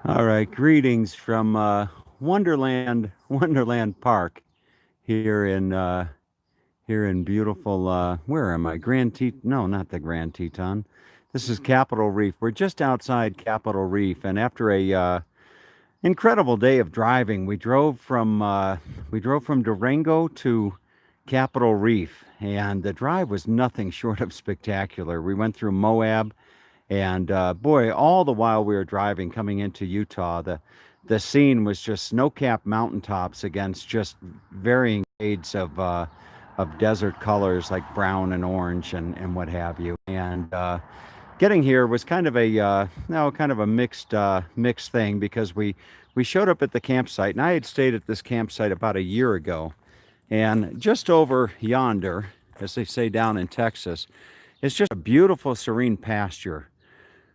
All right, greetings from Wonderland Park here in beautiful where am I? No, not the Grand Teton. This is Capitol Reef. We're just outside Capitol Reef, and after a incredible day of driving, we drove from Durango to Capitol Reef, and the drive was nothing short of spectacular. We went through Moab. And boy, all the while we were driving coming into Utah, the scene was just snow-capped mountaintops against just varying shades of desert colors like brown and orange and what have you. And getting here was kind of a no, kind of a mixed thing because we showed up at the campsite, and I had stayed at this campsite about a year ago, and just over yonder, as they say down in Texas, it's just a beautiful, serene pasture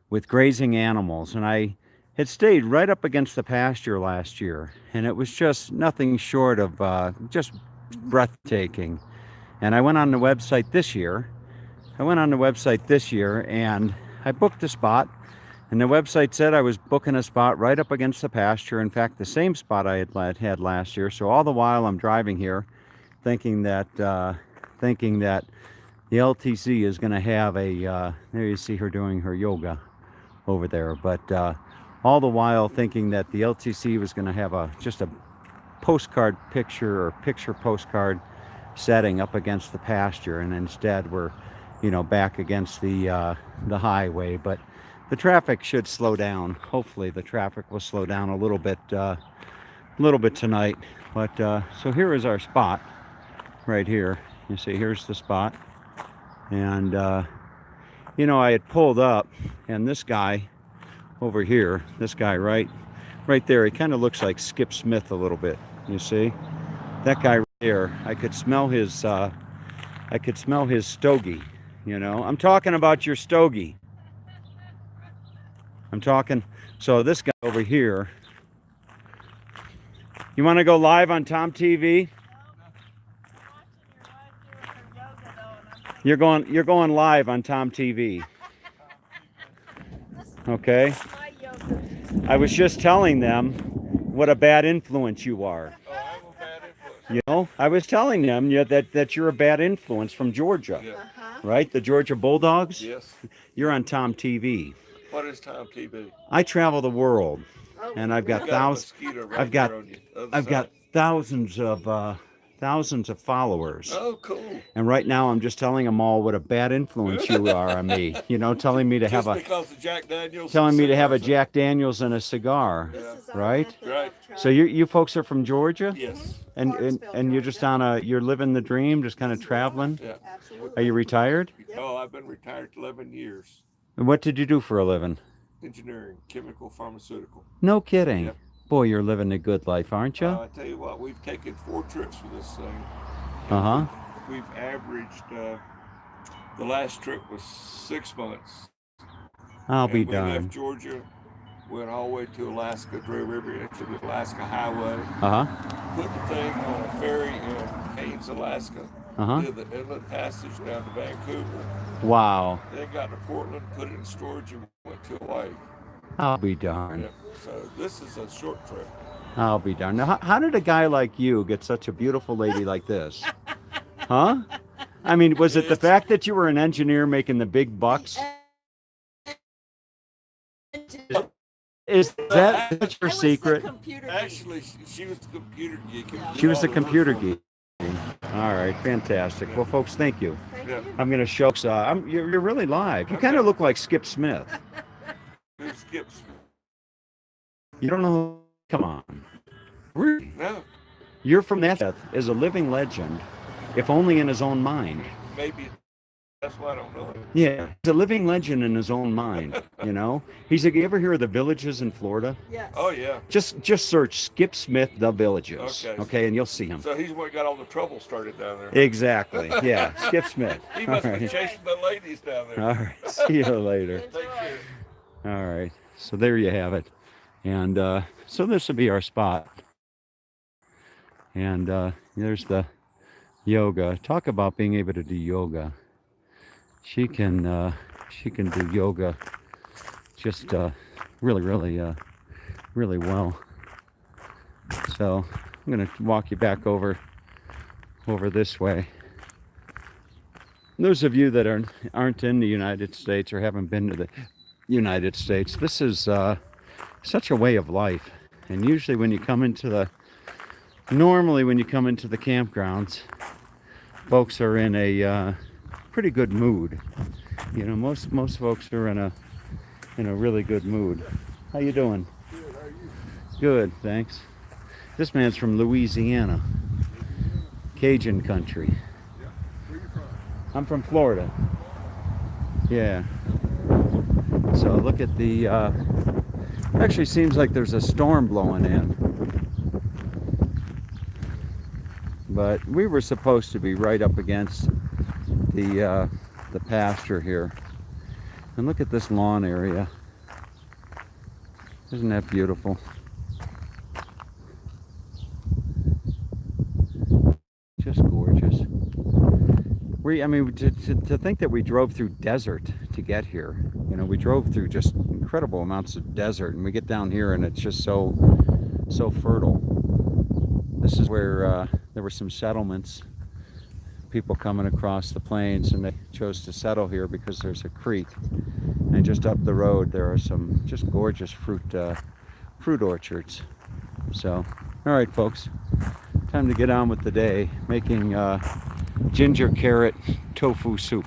with grazing animals. And I had stayed right up against the pasture last year, and it was just nothing short of just breathtaking. And I went on the website this year. I went on the website this year and I booked a spot. And the website said I was booking a spot right up against the pasture. In fact, the same spot I had last year. So all the while I'm driving here, thinking that the LTC is going to have a. There you see her doing her yoga over there. But all the while thinking that the LTC was going to have just a postcard picture or picture postcard setting up against the pasture, and instead we're, back against the highway. But the traffic should slow down. Hopefully, the traffic will slow down a little bit tonight. But so here is our spot right here. You see, here's the spot, and I had pulled up, and this guy over here, this guy right there, he kind of looks like Skip Smith a little bit. You see, that guy right there, I could smell his stogie. I'm talking about your stogie. I'm talking. So this guy over here, you want to go live on Tom TV? You're going live on Tom TV. Okay. I was just telling them what a bad influence you are. Oh, I'm a bad influence. I was telling them that you're a bad influence from Georgia, Yeah. right? The Georgia Bulldogs. Yes. You're on Tom TV. What is Tom TV? I travel the world, and I've got You got a thousands. mosquito right I've got there on you. Other I've got side. thousands of followers. Oh, cool. And right now, I'm just telling them all what a bad influence you are on me. Telling me to have Just a because of Jack Daniels. telling me to have a cigars, Jack Daniels and a cigar, Yeah. right? Right. So you folks are from Georgia, Yes. and you're just you're living the dream, just kind of traveling. Yeah. Are you retired? Oh, I've been retired 11 years. And what did you do for a living? Engineering, chemical, pharmaceutical. No kidding. Yeah. Boy, you're living a good life, aren't you? I tell you what, we've taken 4 trips for this thing. Uh-huh. We've averaged, the last trip was 6 months. I'll be And we left darned. Georgia, went all the way to Alaska, drove every inch of the Alaska Highway, Uh-huh. put the thing on a ferry in Haines, Alaska, Uh-huh. did the inland passage down to Vancouver, Wow. then got to Portland, put it in storage, and went to Hawaii. I'll be darned. Yeah. So this is a short trip. I'll be darned. Now, how did a guy like you get such a beautiful lady like this? Huh? I mean, was it the It's fact that you were an engineer making the big bucks? Is that your secret? actually she was the computer geek. And She was the all the work computer for me. geek. All right, fantastic. Well, folks, thank you. Yeah. I'm going to show. You're really live. You kind of look like Skip Smith. Who skips? You don't know. Come on. Really? No, You're from that is a living legend, if only in his own mind. maybe that's why I don't know it. Yeah, he's a living legend in his own mind. He's like, you ever hear of the Villages in Florida? Yes. Oh yeah. Just search Skip Smith the Villages. Okay. Okay, and you'll see him. So he's what got all the trouble started down there. Exactly. Yeah, Skip Smith. He All must have been right. chasing the ladies down there. All right. See you later. Take care. All right. So there you have it. And so this will be our spot. And there's the yoga. Talk about being able to do yoga. She can do yoga just really really well. So I'm going to walk you back over this way. Those of you that aren't in the United States or haven't been to the United States, this is such a way of life. And usually when you come into the campgrounds, folks are in a pretty good mood. You know, most folks are in a really good mood. How you doing? Good, how are you? Good, thanks. This man's from Louisiana, Cajun country. Yeah. Where you from? I'm from Florida. Yeah. So look at the, actually seems like there's a storm blowing in. But we were supposed to be right up against the pasture here. And look at this lawn area. Isn't that beautiful? Just gorgeous. To think that we drove through desert to get here. You know, we drove through just incredible amounts of desert, and we get down here and it's just so fertile. This is where there were some settlements, people coming across the plains, and they chose to settle here because there's a creek. And just up the road there are some just gorgeous fruit orchards. So, all right, folks, time to get on with the day, making ginger carrot tofu soup.